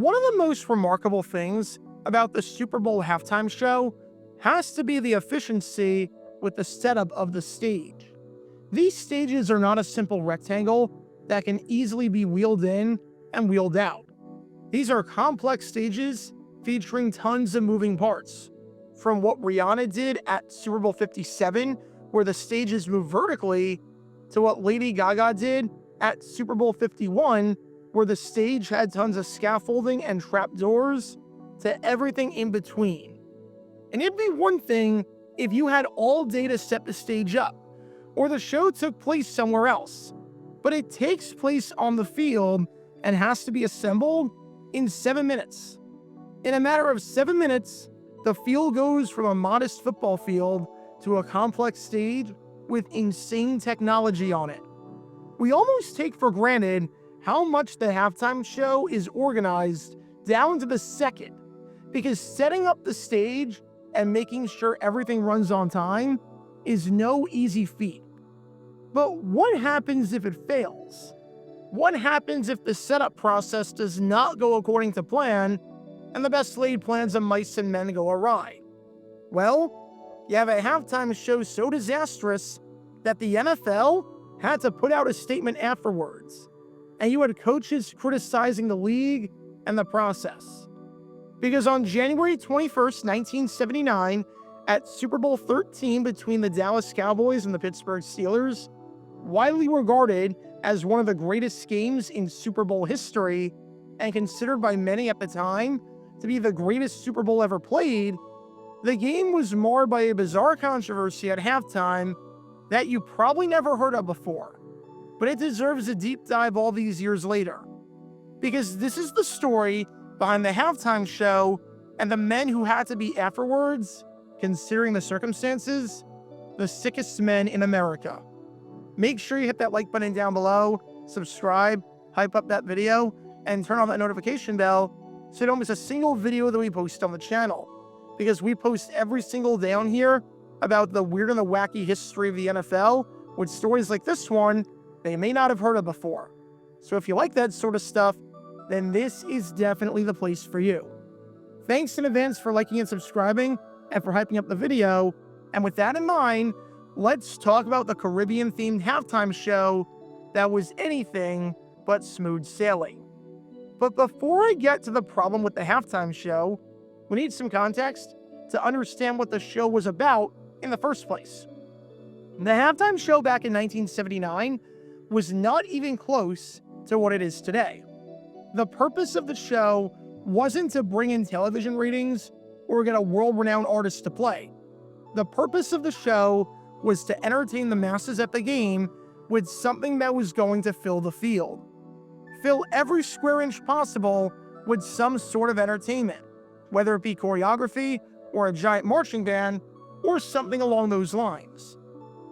One of the most remarkable things about the Super Bowl halftime show has to be the efficiency with the setup of the stage. These stages are not a simple rectangle that can easily be wheeled in and wheeled out. These are complex stages featuring tons of moving parts. From what Rihanna did at Super Bowl 57, where the stages move vertically, to what Lady Gaga did at Super Bowl 51, where the stage had tons of scaffolding and trapdoors, to everything in between. And it'd be one thing if you had all day to set the stage up, or the show took place somewhere else, but it takes place on the field and has to be assembled in 7 minutes. In a matter of 7 minutes, the field goes from a modest football field to a complex stage with insane technology on it. We almost take for granted how much the halftime show is organized down to the second, because setting up the stage and making sure everything runs on time is no easy feat. But what happens if it fails? What happens if the setup process does not go according to plan and the best laid plans of mice and men go awry? Well, you have a halftime show so disastrous that the NFL had to put out a statement afterwards, and you had coaches criticizing the league and the process. Because on January 21st, 1979, at Super Bowl XIII between the Dallas Cowboys and the Pittsburgh Steelers, widely regarded as one of the greatest games in Super Bowl history and considered by many at the time to be the greatest Super Bowl ever played, the game was marred by a bizarre controversy at halftime that you probably never heard of before, but it deserves a deep dive all these years later. Because this is the story behind the halftime show and the men who had to be afterwards, considering the circumstances, the sickest men in America. Make sure you hit that like button down below, subscribe, hype up that video, and turn on that notification bell so you don't miss a single video that we post on the channel. Because we post every single day on here about the weird and the wacky history of the NFL with stories like this one they may not have heard of before. So if you like that sort of stuff, then this is definitely the place for you. Thanks in advance for liking and subscribing and for hyping up the video. And with that in mind, let's talk about the Caribbean-themed halftime show that was anything but smooth sailing. But before I get to the problem with the halftime show, we need some context to understand what the show was about in the first place. The halftime show back in 1979 was not even close to what it is today. The purpose of the show wasn't to bring in television ratings or get a world-renowned artist to play. The purpose of the show was to entertain the masses at the game with something that was going to fill the field. Fill every square inch possible with some sort of entertainment, whether it be choreography or a giant marching band or something along those lines.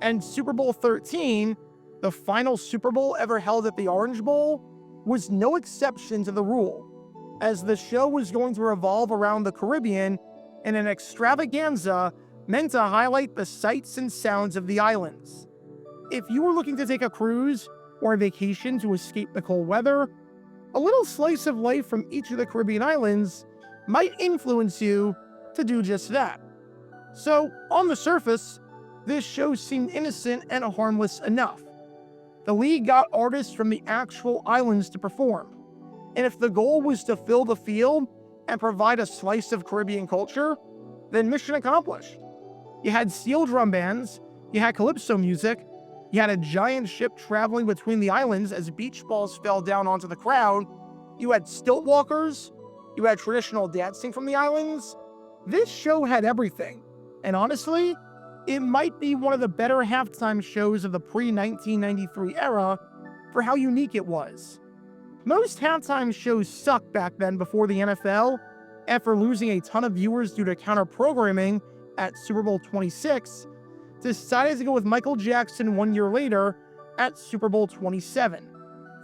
And Super Bowl XIII, the final Super Bowl ever held at the Orange Bowl, was no exception to the rule, as the show was going to revolve around the Caribbean in an extravaganza meant to highlight the sights and sounds of the islands. If you were looking to take a cruise or a vacation to escape the cold weather, a little slice of life from each of the Caribbean islands might influence you to do just that. So, on the surface, this show seemed innocent and harmless enough. The league got artists from the actual islands to perform, and if the goal was to fill the field and provide a slice of Caribbean culture, then mission accomplished. You had steel drum bands, you had calypso music, you had a giant ship traveling between the islands as beach balls fell down onto the crowd, you had stilt walkers, you had traditional dancing from the islands. This show had everything, and honestly, it might be one of the better halftime shows of the pre-1993 era for how unique it was. Most halftime shows sucked back then before the NFL, after losing a ton of viewers due to counter-programming at Super Bowl XXVI, decided to go with Michael Jackson 1 year later at Super Bowl XXVII,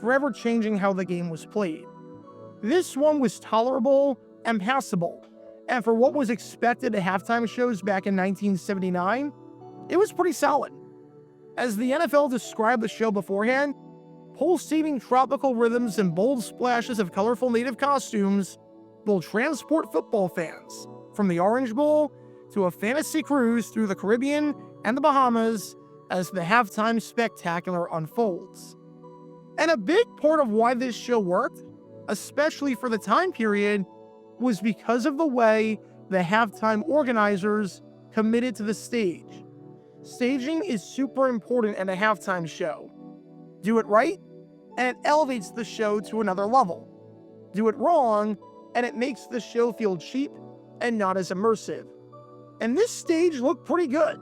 forever changing how the game was played. This one was tolerable and passable, and for what was expected at halftime shows back in 1979, it was pretty solid. As the NFL described the show beforehand, pulsating tropical rhythms and bold splashes of colorful native costumes will transport football fans from the Orange Bowl to a fantasy cruise through the Caribbean and the Bahamas as the halftime spectacular unfolds. And a big part of why this show worked, especially for the time period, was because of the way the halftime organizers committed to the stage. Staging is super important in a halftime show. Do it right, and it elevates the show to another level. Do it wrong, and it makes the show feel cheap and not as immersive. And this stage looked pretty good.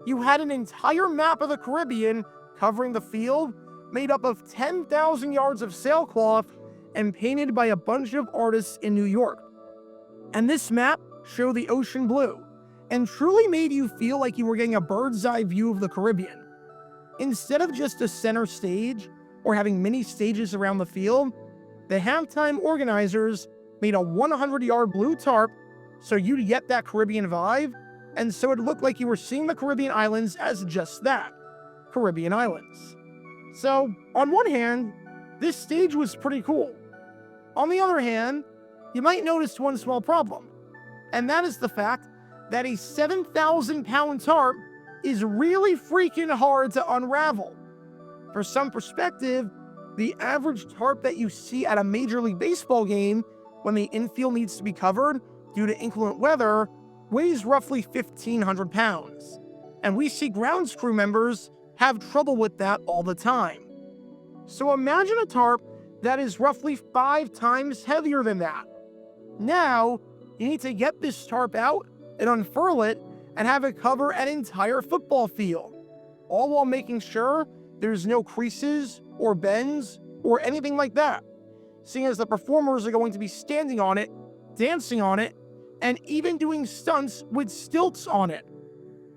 You had an entire map of the Caribbean covering the field, made up of 10,000 yards of sailcloth and painted by a bunch of artists in New York. And this map showed the ocean blue and truly made you feel like you were getting a bird's eye view of the Caribbean. Instead of just a center stage or having many stages around the field, the halftime organizers made a 100-yard blue tarp so you'd get that Caribbean vibe, and so it looked like you were seeing the Caribbean islands as just that, Caribbean islands. So, on one hand, this stage was pretty cool. On the other hand, you might notice one small problem, and that is the fact that a 7,000-pound tarp is really freaking hard to unravel. For some perspective, the average tarp that you see at a Major League Baseball game when the infield needs to be covered due to inclement weather weighs roughly 1,500 pounds, and we see grounds crew members have trouble with that all the time. So imagine a tarp that is roughly 5 times heavier than that. Now, you need to get this tarp out and unfurl it and have it cover an entire football field, all while making sure there's no creases or bends or anything like that, seeing as the performers are going to be standing on it, dancing on it, and even doing stunts with stilts on it.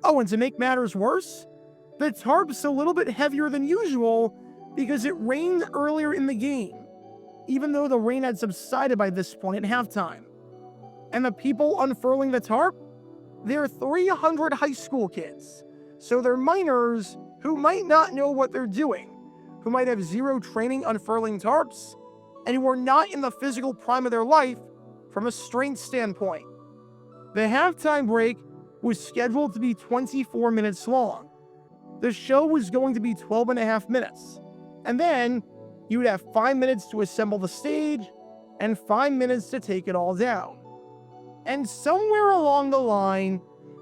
Oh, and to make matters worse, the tarp's a little bit heavier than usual because it rained earlier in the game, even though the rain had subsided by this point at halftime. And the people unfurling the tarp, they're 300 high school kids, so they're minors who might not know what they're doing, who might have zero training unfurling tarps, and who are not in the physical prime of their life from a strength standpoint. The halftime break was scheduled to be 24 minutes long. The show was going to be 12 and a half minutes, and then you would have 5 minutes to assemble the stage and 5 minutes to take it all down. And somewhere along the line,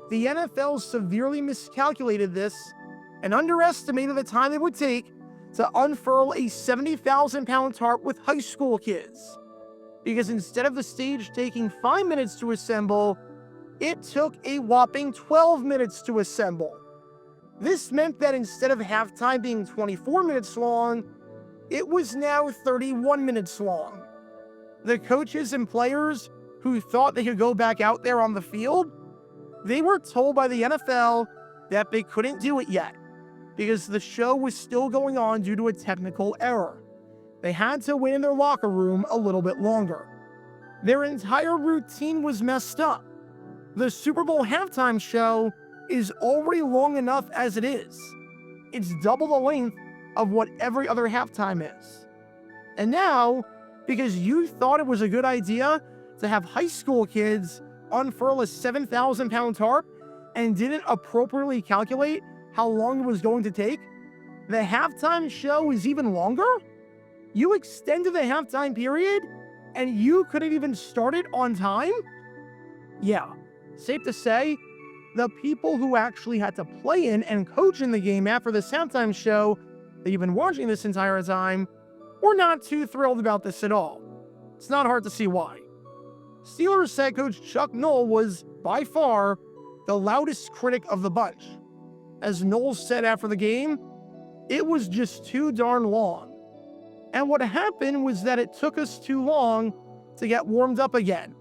the NFL severely miscalculated this and underestimated the time it would take to unfurl a 70,000-pound tarp with high school kids. Because instead of the stage taking 5 minutes to assemble, it took a whopping 12 minutes to assemble. This meant that instead of halftime being 24 minutes long, it was now 31 minutes long. The coaches and players who thought they could go back out there on the field, they were told by the NFL that they couldn't do it yet because the show was still going on due to a technical error. They had to wait in their locker room a little bit longer. Their entire routine was messed up. The Super Bowl halftime show is already long enough as it is. It's double the length of what every other halftime is. And now, because you thought it was a good idea to have high school kids unfurl a 7,000-pound tarp and didn't appropriately calculate how long it was going to take, the halftime show is even longer? You extended the halftime period and you couldn't even start it on time? Yeah, safe to say, the people who actually had to play in and coach in the game after this halftime show that you've been watching this entire time were not too thrilled about this at all. It's not hard to see why. Steelers head coach Chuck Noll was, by far, the loudest critic of the bunch. As Noll said after the game, it was just too darn long. And what happened was that it took us too long to get warmed up again.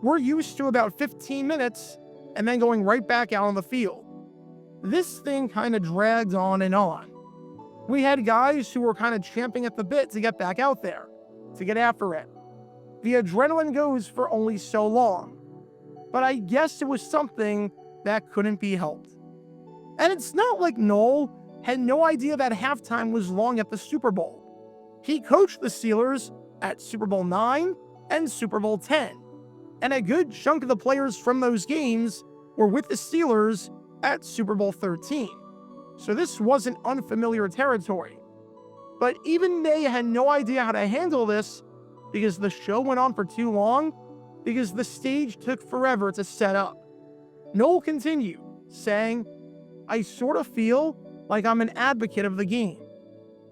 We're used to about 15 minutes and then going right back out on the field. This thing kind of dragged on and on. We had guys who were kind of champing at the bit to get back out there, to get after it. The adrenaline goes for only so long. But I guess it was something that couldn't be helped. And it's not like Noll had no idea that halftime was long at the Super Bowl. He coached the Steelers at Super Bowl IX and Super Bowl X, and a good chunk of the players from those games were with the Steelers at Super Bowl XIII. So this wasn't unfamiliar territory. But even they had no idea how to handle this because the show went on for too long, because the stage took forever to set up. Noel continued, saying, "I sort of feel like I'm an advocate of the game.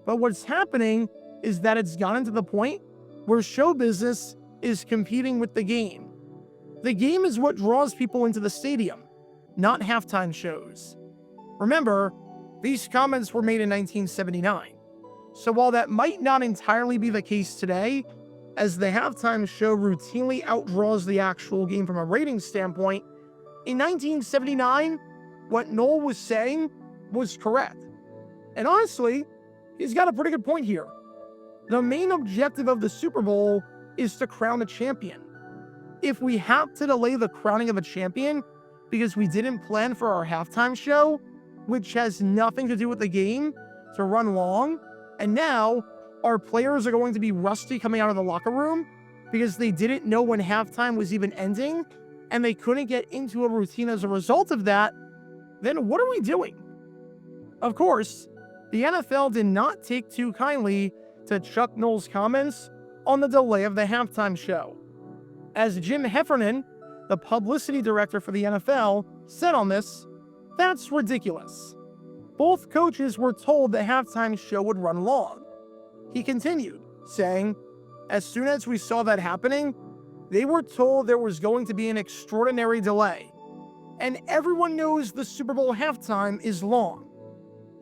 But what's happening is that it's gotten to the point where show business is competing with the game. The game is what draws people into the stadium, not halftime shows." Remember, these comments were made in 1979. So while that might not entirely be the case today, as the halftime show routinely outdraws the actual game from a ratings standpoint, in 1979, what Noel was saying was correct. And honestly, he's got a pretty good point here. The main objective of the Super Bowl is to crown a champion. If we have to delay the crowning of a champion because we didn't plan for our halftime show, which has nothing to do with the game, to run long, and now our players are going to be rusty coming out of the locker room because they didn't know when halftime was even ending, and they couldn't get into a routine as a result of that, then what are we doing? Of course, the NFL did not take too kindly to Chuck Noll's comments on the delay of the halftime show. As Jim Heffernan, the publicity director for the NFL, said on this, "That's ridiculous. Both coaches were told the halftime show would run long." He continued, saying, "As soon as we saw that happening, they were told there was going to be an extraordinary delay. And everyone knows the Super Bowl halftime is long."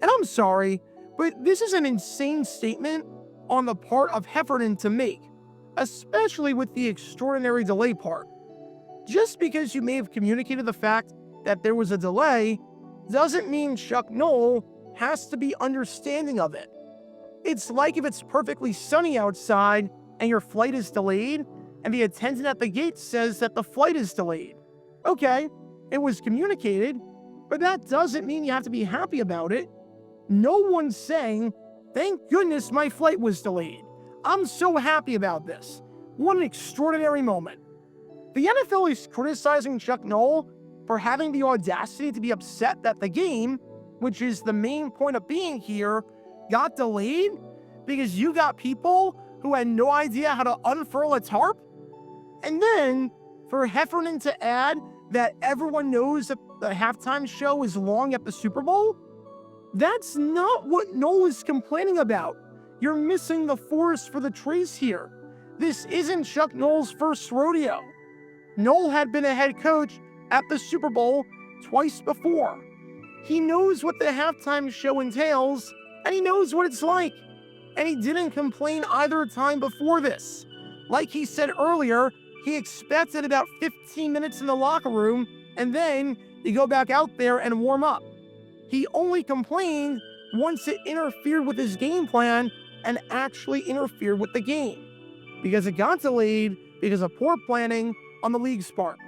And I'm sorry, but this is an insane statement on the part of Heffernan to make, especially with the extraordinary delay part. Just because you may have communicated the fact that there was a delay doesn't mean Chuck Noll has to be understanding of it. It's like if it's perfectly sunny outside and your flight is delayed, and the attendant at the gate says that the flight is delayed. Okay, it was communicated, but that doesn't mean you have to be happy about it. No one's saying, "Thank goodness my flight was delayed. I'm so happy about this. What an extraordinary moment." The NFL is criticizing Chuck Noll for having the audacity to be upset that the game, which is the main point of being here, got delayed because you got people who had no idea how to unfurl a tarp? And then for Heffernan to add that everyone knows that the halftime show is long at the Super Bowl? That's not what Noll is complaining about. You're missing the forest for the trees here. This isn't Chuck Noll's first rodeo. Noll had been a head coach at the Super Bowl twice before. He knows what the halftime show entails, and he knows what it's like. And he didn't complain either time before this. Like he said earlier, he expected about 15 minutes in the locker room, and then you go back out there and warm up. He only complained once it interfered with his game plan and actually interfered with the game, because it got delayed because of poor planning on the league's part.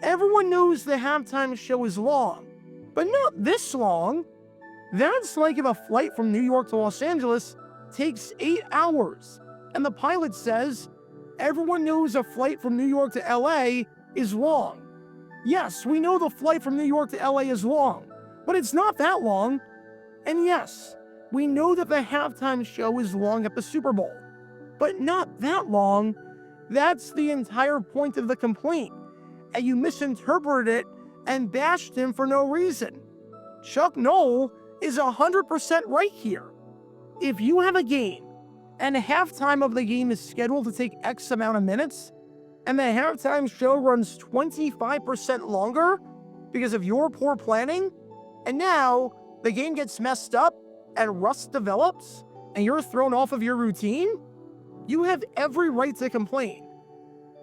Everyone knows the halftime show is long, but not this long. That's like if a flight from New York to Los Angeles takes 8 hours, and the pilot says, "Everyone knows a flight from New York to LA is long." Yes, we know the flight from New York to LA is long, but it's not that long. And yes, we know that the halftime show is long at the Super Bowl, but not that long. That's the entire point of the complaint, and you misinterpreted it and bashed him for no reason. Chuck Noll is 100% right here. If you have a game, and halftime of the game is scheduled to take X amount of minutes, and the halftime show runs 25% longer because of your poor planning, and now the game gets messed up and rust develops, and you're thrown off of your routine, you have every right to complain.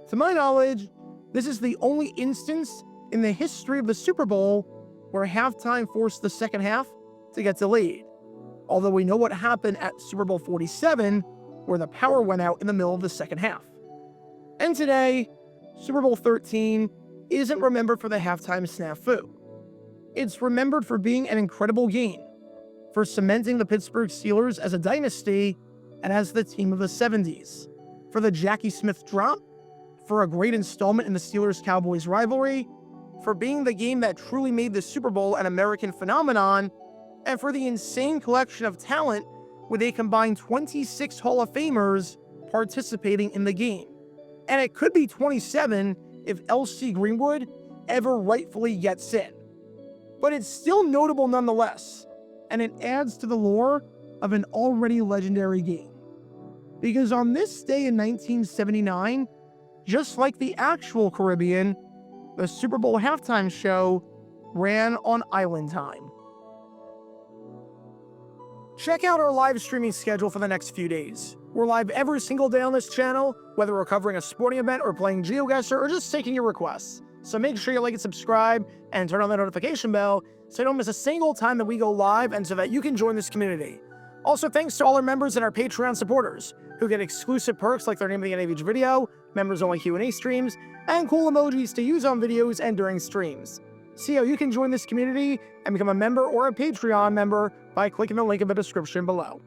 To my knowledge, this is the only instance in the history of the Super Bowl where halftime forced the second half to get delayed. Although we know what happened at Super Bowl XLVII, where the power went out in the middle of the second half. And today, Super Bowl XIII isn't remembered for the halftime snafu. It's remembered for being an incredible game, for cementing the Pittsburgh Steelers as a dynasty and as the team of the 70s, for the Jackie Smith drop, for a great installment in the Steelers-Cowboys rivalry, for being the game that truly made the Super Bowl an American phenomenon, and for the insane collection of talent with a combined 26 Hall of Famers participating in the game. And it could be 27 if L.C. Greenwood ever rightfully gets in. But it's still notable nonetheless, and it adds to the lore of an already legendary game. Because on this day in 1979, just like the actual Caribbean, the Super Bowl halftime show ran on island time. Check out our live streaming schedule for the next few days. We're live every single day on this channel, whether we're covering a sporting event or playing GeoGuessr or just taking your requests. So make sure you like and subscribe and turn on the notification bell so you don't miss a single time that we go live and so that you can join this community. Also, thanks to all our members and our Patreon supporters who get exclusive perks like their name at the end of each video, members-only Q&A streams, and cool emojis to use on videos and during streams. See how you can join this community and become a member or a Patreon member by clicking the link in the description below.